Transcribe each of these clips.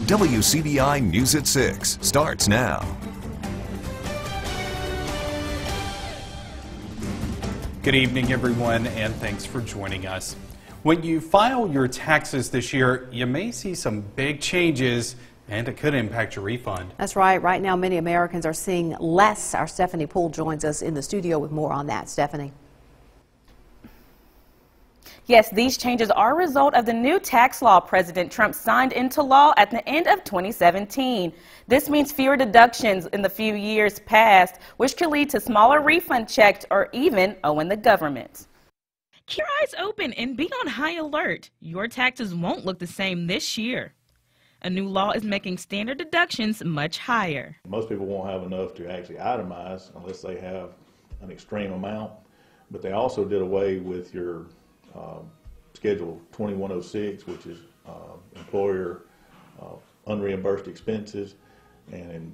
WCBI News at 6 starts now. Good evening, everyone, and thanks for joining us. When you file your taxes this year, you may see some big changes, and it could impact your refund. That's right. Right now, many Americans are seeing less. Our Stephanie Poole joins us in the studio with more on that. Stephanie. Yes, these changes are a result of the new tax law President Trump signed into law at the end of 2017. This means fewer deductions in the few years past, which could lead to smaller refund checks or even owing the government. Keep your eyes open and be on high alert. Your taxes won't look the same this year. A new law is making standard deductions much higher. Most people won't have enough to actually itemize unless they have an extreme amount, but they also did away with your Schedule 2106, which is employer unreimbursed expenses, and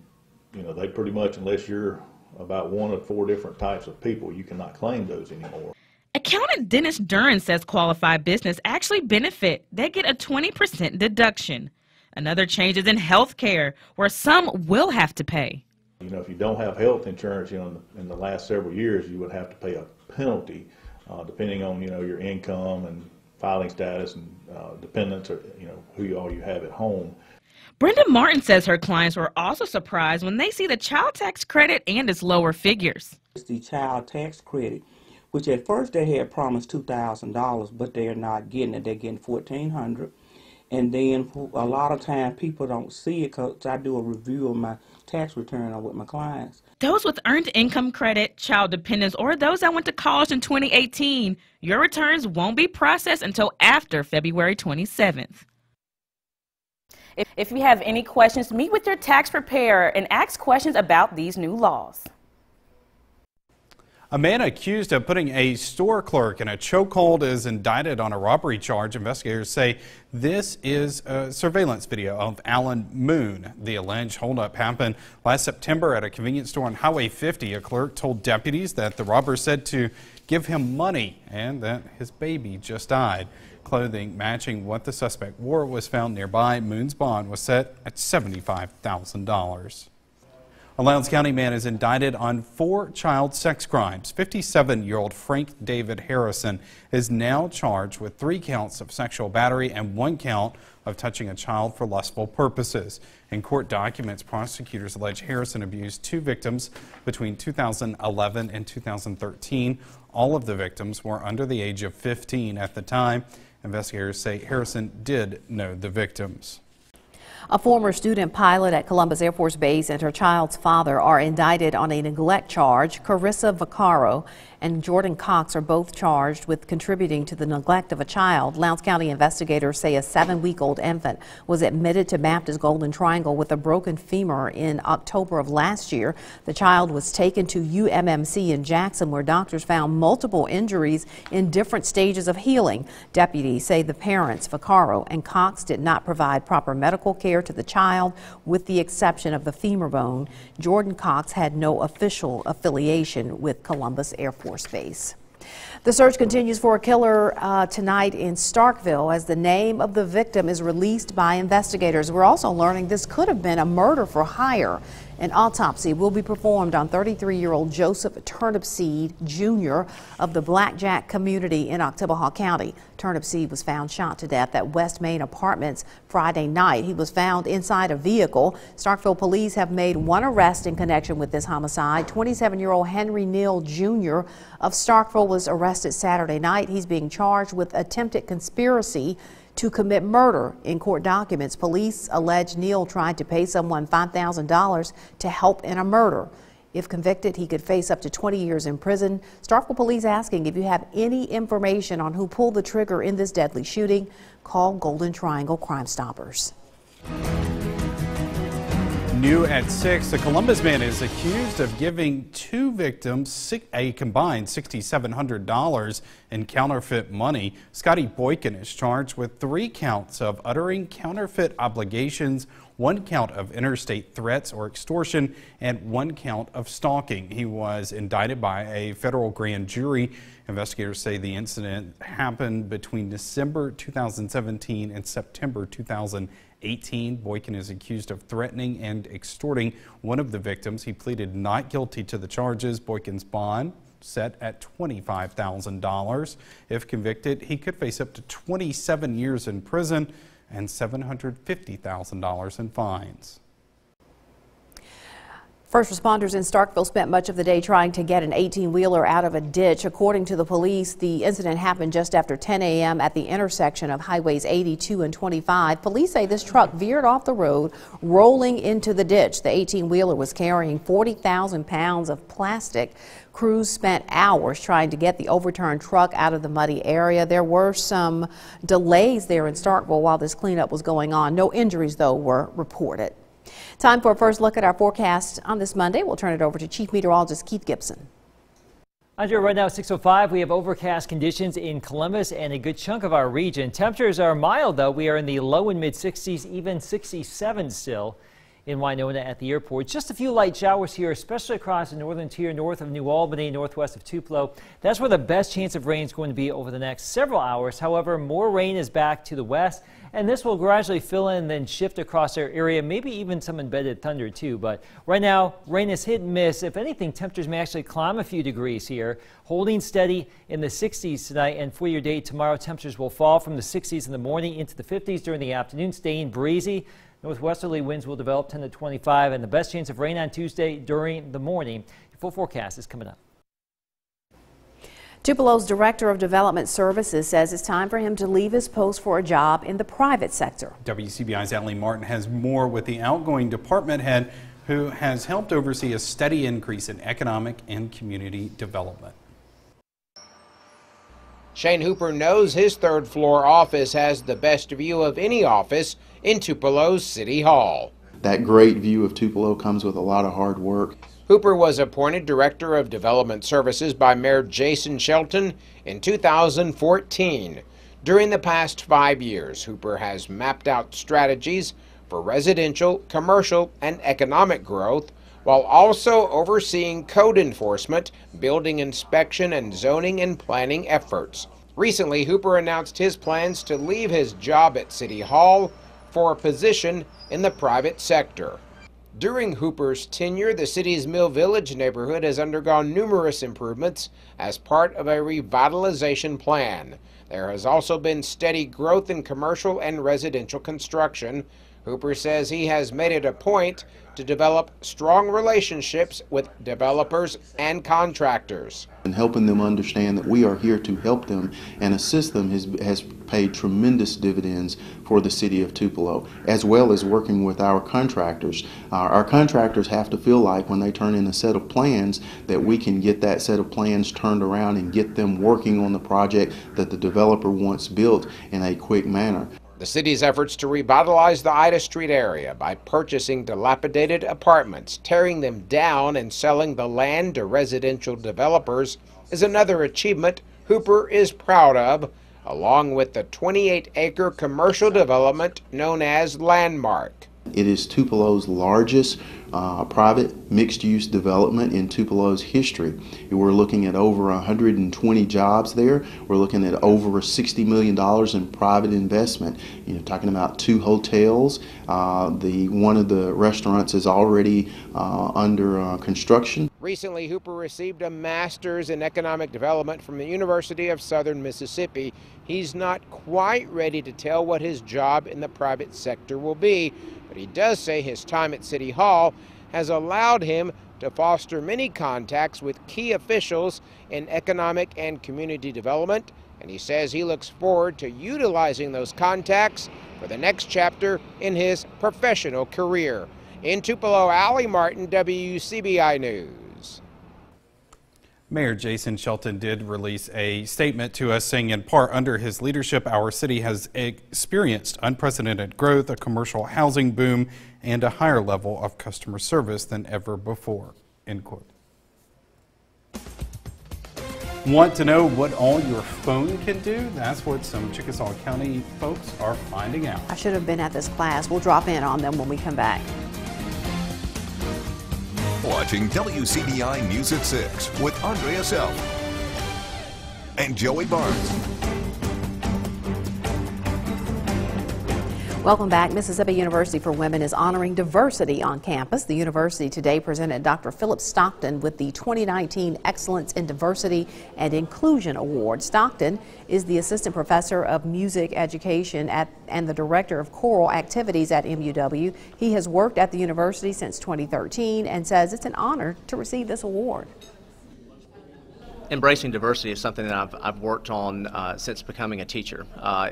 you know, they pretty much, unless you're about one of 4 different types of people, you cannot claim those anymore. Accountant Dennis Duran says qualified business actually benefit. They get a 20% deduction. Another change is in health care, where some will have to pay. You know, if you don't have health insurance, you know, in the last several years, you would have to pay a penalty, depending on, you know, your income and filing status and dependents, or, you know, who you have at home. Brenda Martin says her clients were also surprised when they see the child tax credit and its lower figures. It's the child tax credit, which at first they had promised $2,000, but they're not getting it. They're getting $1,400. And then a lot of times people don't see it because I do a review of my tax return with my clients. Those with earned income credit, child dependents, or those that went to college in 2018, your returns won't be processed until after February 27th. If you have any questions, meet with your tax preparer and ask questions about these new laws. A man accused of putting a store clerk in a chokehold is indicted on a robbery charge. Investigators say this is a surveillance video of Alan Moon. The alleged holdup happened last September at a convenience store on Highway 50. A clerk told deputies that the robber said to give him money and that his baby just died. Clothing matching what the suspect wore was found nearby. Moon's bond was set at $75,000. A Lowndes County man is indicted on 4 child sex crimes. 57-year-old Frank David Harrison is now charged with 3 counts of sexual battery and 1 count of touching a child for lustful purposes. In court documents, prosecutors allege Harrison abused 2 victims between 2011 and 2013. All of the victims were under the age of 15 at the time. Investigators say Harrison did know the victims. A former student pilot at Columbus Air Force Base and her child's father are indicted on a neglect charge. Carissa Vaccaro and Jordan Cox are both charged with contributing to the neglect of a child. Lowndes County investigators say a 7-week-old infant was admitted to Baptist Golden Triangle with a broken femur in October of last year. The child was taken to UMMC in Jackson, where doctors found multiple injuries in different stages of healing. Deputies say the parents, Vaccaro and Cox, did not provide proper medical care to the child, with the exception of the femur bone. Jordan Cox had no official affiliation with Columbus Air Force Base. The search continues for a killer tonight in Starkville as the name of the victim is released by investigators. We're also learning this could have been a murder for hire. An autopsy will be performed on 33-year-old Joseph Turnipseed Jr. of the Blackjack community in Oktibbeha County. Turnipseed was found shot to death at West Main Apartments Friday night. He was found inside a vehicle. Starkville police have made 1 arrest in connection with this homicide. 27-year-old Henry Neal Jr. of Starkville was arrested Saturday night. He's being charged with attempted conspiracy to commit murder. In court documents, police allege Neal tried to pay someone $5,000 to help in a murder. If convicted, he could face up to 20 years in prison. Starkville police asking if you have any information on who pulled the trigger in this deadly shooting, call Golden Triangle Crime Stoppers. New at 6, a Columbus man is accused of giving 2 two victims a combined $6,700 in counterfeit money. Scotty Boykin is charged with 3 counts of uttering counterfeit obligations, 1 count of interstate threats or extortion, and 1 count of stalking. He was indicted by a federal grand jury. Investigators say the incident happened between December 2017 and September 2018. Boykin is accused of threatening and extorting one of the victims. He pleaded not guilty to the charges. Boykin's bond set at $25,000. If convicted, he could face up to 27 years in prison and $750,000 in fines. First responders in Starkville spent much of the day trying to get an 18-wheeler out of a ditch. According to the police, the incident happened just after 10 a.m. at the intersection of Highways 82 and 25. Police say this truck veered off the road, rolling into the ditch. The 18-wheeler was carrying 40,000 pounds of plastic. Crews spent hours trying to get the overturned truck out of the muddy area. There were some delays there in Starkville while this cleanup was going on. No injuries, though, were reported. Time for a first look at our forecast on this Monday. We'll turn it over to Chief Meteorologist Keith Gibson. Andrea, right now 6:05. We have overcast conditions in Columbus and a good chunk of our region. Temperatures are mild, though. We are in the low and mid 60s, even 67 still in Winona at the airport. Just a few light showers here, especially across the northern tier north of New Albany, northwest of Tupelo. That's where the best chance of rain is going to be over the next several hours. However, more rain is back to the west, and this will gradually fill in and then shift across our area, maybe even some embedded thunder too. But right now, rain is hit and miss. If anything, temperatures may actually climb a few degrees here, holding steady in the 60s tonight. And for your day tomorrow, temperatures will fall from the 60s in the morning into the 50s during the afternoon, staying breezy. Northwesterly winds will develop 10 to 25, and the best chance of rain on Tuesday during the morning. Your full forecast is coming up. Tupelo's Director of Development Services says it's time for him to leave his post for a job in the private sector. WCBI's Allie Martin has more with the outgoing department head who has helped oversee a steady increase in economic and community development. Shane Hooper knows his third-floor office has the best view of any office in Tupelo's City Hall. That great view of Tupelo comes with a lot of hard work. Hooper was appointed Director of Development Services by Mayor Jason Shelton in 2014. During the past 5 years, Hooper has mapped out strategies for residential, commercial, and economic growth, while also overseeing code enforcement, building inspection, and zoning and planning efforts. Recently, Hooper announced his plans to leave his job at City Hall for a position in the private sector. During Hooper's tenure, the city's Mill Village neighborhood has undergone numerous improvements as part of a revitalization plan. There has also been steady growth in commercial and residential construction. Hooper says he has made it a point to develop strong relationships with developers and contractors. And helping them understand that we are here to help them and assist them has paid tremendous dividends for the city of Tupelo, as well as working with our contractors. Our contractors have to feel like when they turn in a set of plans that we can get that set of plans turned around and get them working on the project that the developer wants built in a quick manner. The city's efforts to revitalize the Ida Street area by purchasing dilapidated apartments, tearing them down, and selling the land to residential developers is another achievement Hooper is proud of, along with the 28-acre commercial development known as Landmark. It is Tupelo's largest private mixed-use development in Tupelo's history. We're looking at over 120 jobs there. We're looking at over $60 million in private investment. You know, talking about 2 hotels. One of the restaurants is already under construction. Recently, Hooper received a master's in economic development from the University of Southern Mississippi. He's not quite ready to tell what his job in the private sector will be, but he does say his time at City Hall has allowed him to foster many contacts with key officials in economic and community development, and he says he looks forward to utilizing those contacts for the next chapter in his professional career. In Tupelo, Allie Martin, WCBI News. Mayor Jason Shelton did release a statement to us saying, in part, under his leadership, our city has experienced unprecedented growth, a commercial housing boom, and a higher level of customer service than ever before, end quote. Want to know what all your phone can do? That's what some Chickasaw County folks are finding out. I should have been at this class. We'll drop in on them when we come back. Watching WCBI News at 6 with Andrea Self and Joey Barnes. Welcome back. Mississippi University for Women is honoring diversity on campus. The university today presented Dr. Philip Stockton with the 2019 Excellence in Diversity and Inclusion Award. Stockton is the assistant professor of music education and the director of choral activities at MUW. He has worked at the university since 2013 and says it's an honor to receive this award. Embracing diversity is something that I've worked on since becoming a teacher.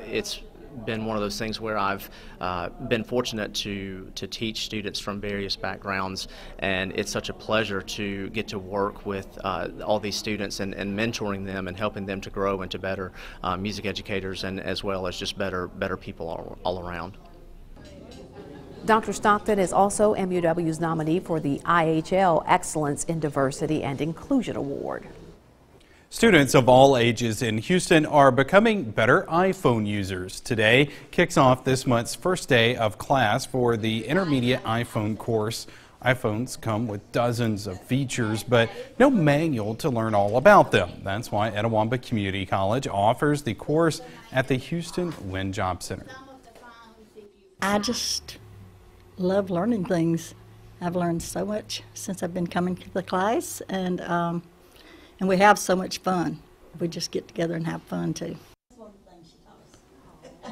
It's been one of those things where I've been fortunate to teach students from various backgrounds, and it's such a pleasure to get to work with all these students and mentoring them and helping them to grow into better music educators, and as well as just better people all around. Dr. Stockton is also MUW's nominee for the IHL Excellence in Diversity and Inclusion Award. Students of all ages in Houston are becoming better iPhone users. Today kicks off this month's first day of class for the intermediate iPhone course. iPhones come with dozens of features, but no manual to learn all about them. That's why Etowah Community College offers the course at the Houston Wind Job Center. I just love learning things. I've learned so much since I've been coming to the class, and we have so much fun. We just get together and have fun too.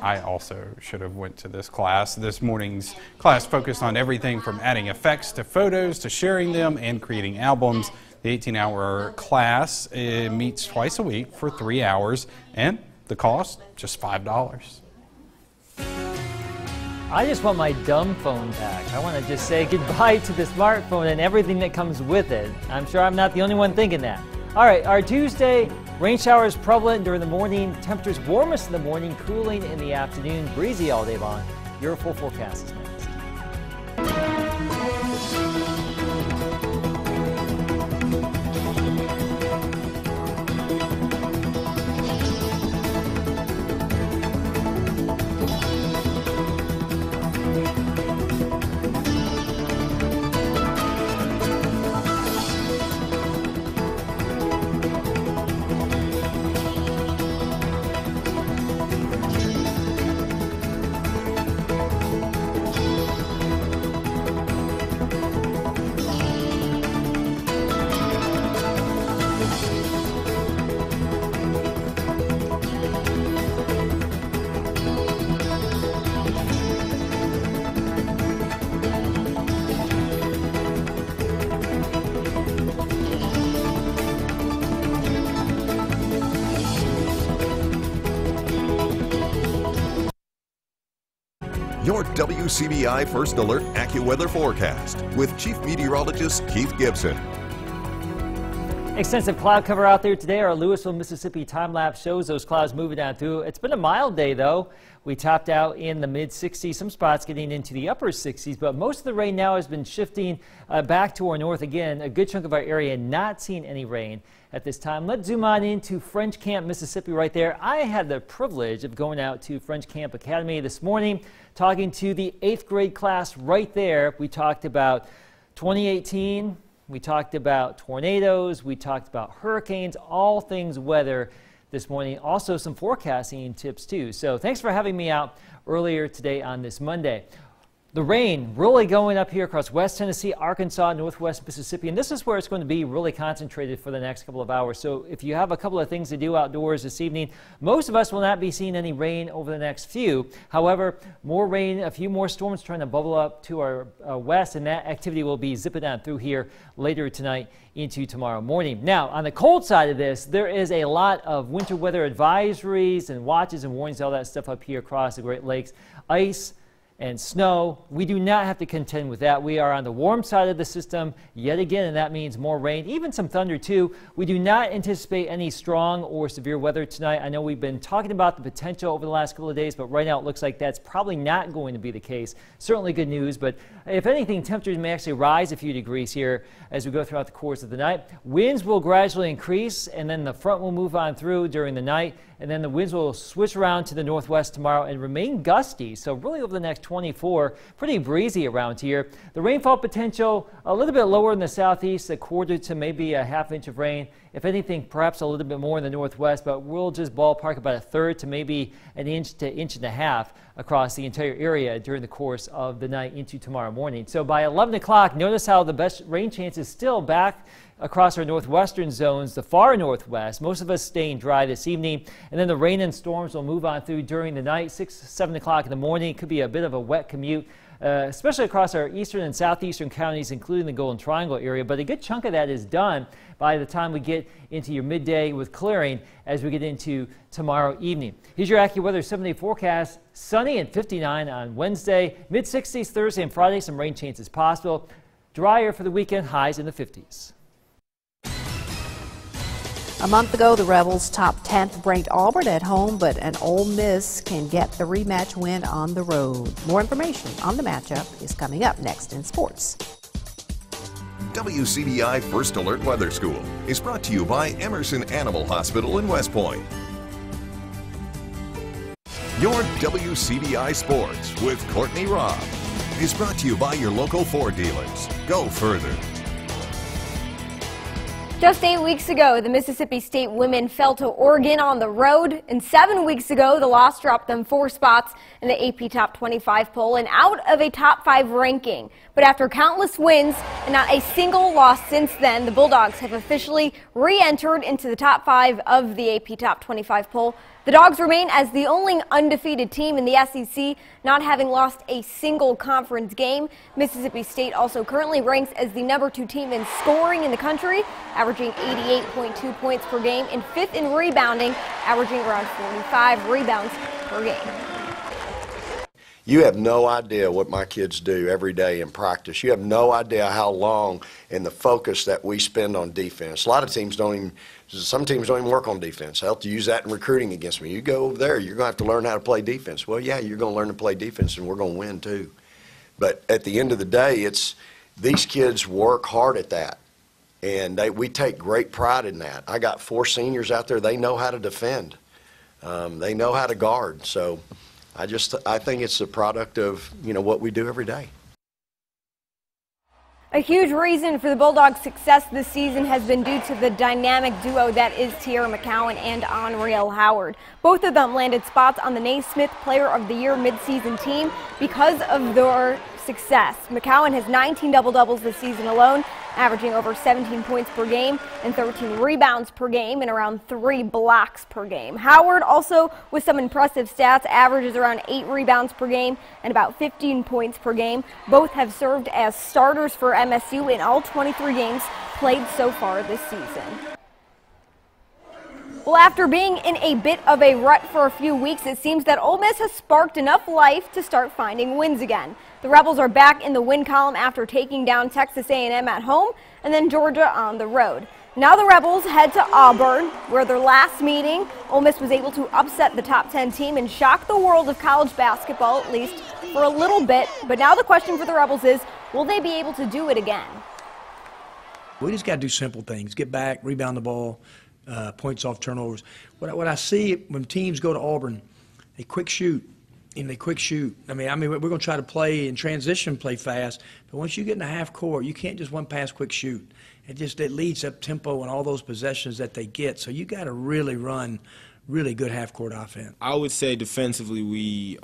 I also should have went to this class. This morning's class focused on everything from adding effects to photos to sharing them and creating albums. The 18-hour class meets twice a week for 3 hours, and the cost just $5. I just want my dumb phone back. I want to just say goodbye to the smartphone and everything that comes with it. I'm sure I'm not the only one thinking that. All right, our Tuesday, rain showers prevalent during the morning, temperatures warmest in the morning, cooling in the afternoon, breezy all day long. Your full forecast is next. Your WCBI First Alert AccuWeather forecast with Chief Meteorologist Keith Gibson. Extensive cloud cover out there today. Our Louisville, Mississippi time-lapse shows those clouds moving down through. It's been a mild day, though. We topped out in the mid-60s, some spots getting into the upper 60s, but most of the rain now has been shifting back to our north again. A good chunk of our area not seeing any rain at this time. Let's zoom on into French Camp, Mississippi right there. I had the privilege of going out to French Camp Academy this morning, talking to the 8th grade class right there. We talked about 2018. We talked about tornadoes, we talked about hurricanes, all things weather this morning. Also some forecasting tips too. So thanks for having me out earlier today on this Monday. The rain really going up here across West Tennessee, Arkansas, Northwest Mississippi, and this is where it's going to be really concentrated for the next couple of hours. So if you have a couple of things to do outdoors this evening, most of us will not be seeing any rain over the next few. However, more rain, a few more storms trying to bubble up to our west, and that activity will be zipping on through here later tonight into tomorrow morning. Now, on the cold side of this, there is a lot of winter weather advisories and watches and warnings, all that stuff up here across the Great Lakes. Ice and snow. We do not have to contend with that. We are on the warm side of the system yet again, and that means more rain, even some thunder too. We do not anticipate any strong or severe weather tonight. I know we've been talking about the potential over the last couple of days, but right now it looks like that's probably not going to be the case. Certainly good news, but if anything, temperatures may actually rise a few degrees here as we go throughout the course of the night. Winds will gradually increase, and then the front will move on through during the night, and then the winds will switch around to the northwest tomorrow and remain gusty. So really over the next 24, pretty breezy around here. The rainfall potential a little bit lower in the southeast, a quarter to maybe a half inch of rain. If anything, perhaps a little bit more in the northwest, but we'll just ballpark about a third to maybe an inch to inch and a half across the entire area during the course of the night into tomorrow morning. So by 11 o'clock, notice how the best rain chance is still back across our northwestern zones, the far northwest. Most of us staying dry this evening, and then the rain and storms will move on through during the night, 6, 7 o'clock in the morning. It could be a bit of a wet commute, especially across our eastern and southeastern counties, including the Golden Triangle area. But a good chunk of that is done by the time we get into your midday with clearing as we get into tomorrow evening. Here's your AccuWeather 7-day forecast. Sunny and 59 on Wednesday, mid-60s Thursday and Friday. Some rain chances possible. Drier for the weekend, highs in the 50s. A month ago, the Rebels topped 10th ranked Auburn at home, but an Ole Miss can get the rematch win on the road. More information on the matchup is coming up next in sports. WCBI First Alert Weather School is brought to you by Emerson Animal Hospital in West Point. Your WCBI Sports with Courtney Robb is brought to you by your local Ford dealers. Go further. Just 8 weeks ago, the Mississippi State women fell to Oregon on the road, and 7 weeks ago, the loss dropped them 4 spots in the AP Top 25 poll and out of a Top 5 ranking. But after countless wins and not a single loss since then, the Bulldogs have officially re-entered into the Top 5 of the AP Top 25 poll. The Dogs remain as the only undefeated team in the SEC, not having lost a single conference game. Mississippi State also currently ranks as the #2 team in scoring in the country, averaging 88.2 points per game, and 5th in rebounding, averaging around 45 rebounds per game. You have no idea what my kids do every day in practice. You have no idea how long and the focus that we spend on defense. A lot of teams don't even, some teams don't even work on defense. I'll have to use that in recruiting against me. You go over there, you're going to have to learn how to play defense. Well, yeah, you're going to learn to play defense, and we're going to win too. But at the end of the day, it's these kids work hard at that, and we take great pride in that. I got 4 seniors out there. They know how to defend. They know how to guard. So I think it's a product of, what we do every day. A huge reason for the Bulldogs' success this season has been due to the dynamic duo that is Tierra McCowan and Henrielle Howard. Both of them landed spots on the Naismith Player of the Year midseason team because of their success. McCowan has 19 double-doubles this season alone, averaging over 17 points per game and 13 rebounds per game and around 3 blocks per game. Howard also, with some impressive stats, averages around 8 rebounds per game and about 15 points per game. Both have served as starters for MSU in all 23 games played so far this season. Well, after being in a bit of a rut for a few weeks, it seems that Ole Miss has sparked enough life to start finding wins again. The Rebels are back in the win column after taking down Texas A&M at home and then Georgia on the road. Now the Rebels head to Auburn, where their last meeting, Ole Miss was able to upset the top 10 team and shock the world of college basketball, at least for a little bit. But now the question for the Rebels is, will they be able to do it again? We just got to do simple things, get back, rebound the ball, points off turnovers. What I see when teams go to Auburn, they quick shoot. And they quick shoot. I mean, we're going to try to play in transition, play fast. But once you get in the half court, you can't just one pass, quick shoot. It leads up tempo and all those possessions that they get. So you got to really run really good half court offense. I would say defensively we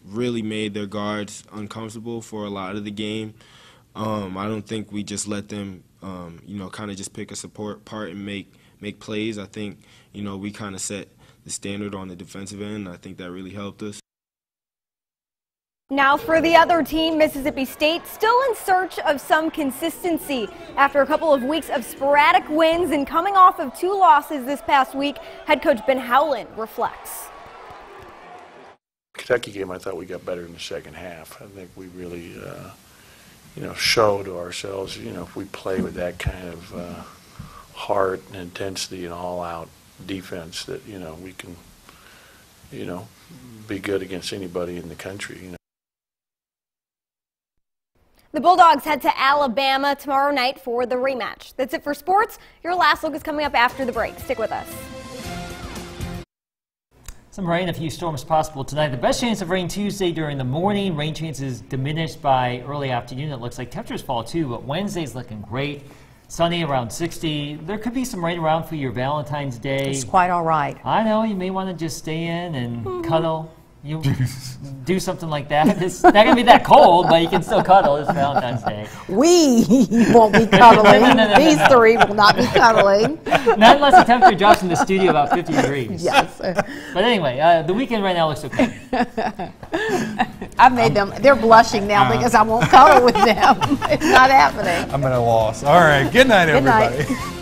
really made their guards uncomfortable for a lot of the game. I don't think we just let them, kind of just pick us apart and make plays. I think, we kind of set the standard on the defensive end. I think that really helped us. Now for the other team, Mississippi State, still in search of some consistency. After a couple of weeks of sporadic wins and coming off of 2 losses this past week, head coach Ben Howland reflects. Kentucky game, I thought we got better in the second half. I think we really, show to ourselves, if we play with that kind of heart and intensity and all-out defense, that we can, be good against anybody in the country. The Bulldogs head to Alabama tomorrow night for the rematch. That's it for sports. Your last look is coming up after the break. Stick with us. Some rain, a few storms possible tonight. The best chance of rain Tuesday during the morning. Rain chances diminished by early afternoon. It looks like temperatures fall too, but Wednesday's looking great. Sunny around 60. There could be some rain around for your Valentine's Day. It's quite all right. I know, you may want to just stay in and cuddle. You do something like that. It's not going to be that cold, but you can still cuddle. It's Valentine's Day. We won't be cuddling. These three will not be cuddling. Not unless the temperature drops in the studio about 50 degrees. Yes. But anyway, the weekend right now looks okay. I made them. They're blushing now because I won't cuddle with them. It's not happening. I'm at a loss. All right. Good night, Good everybody. night.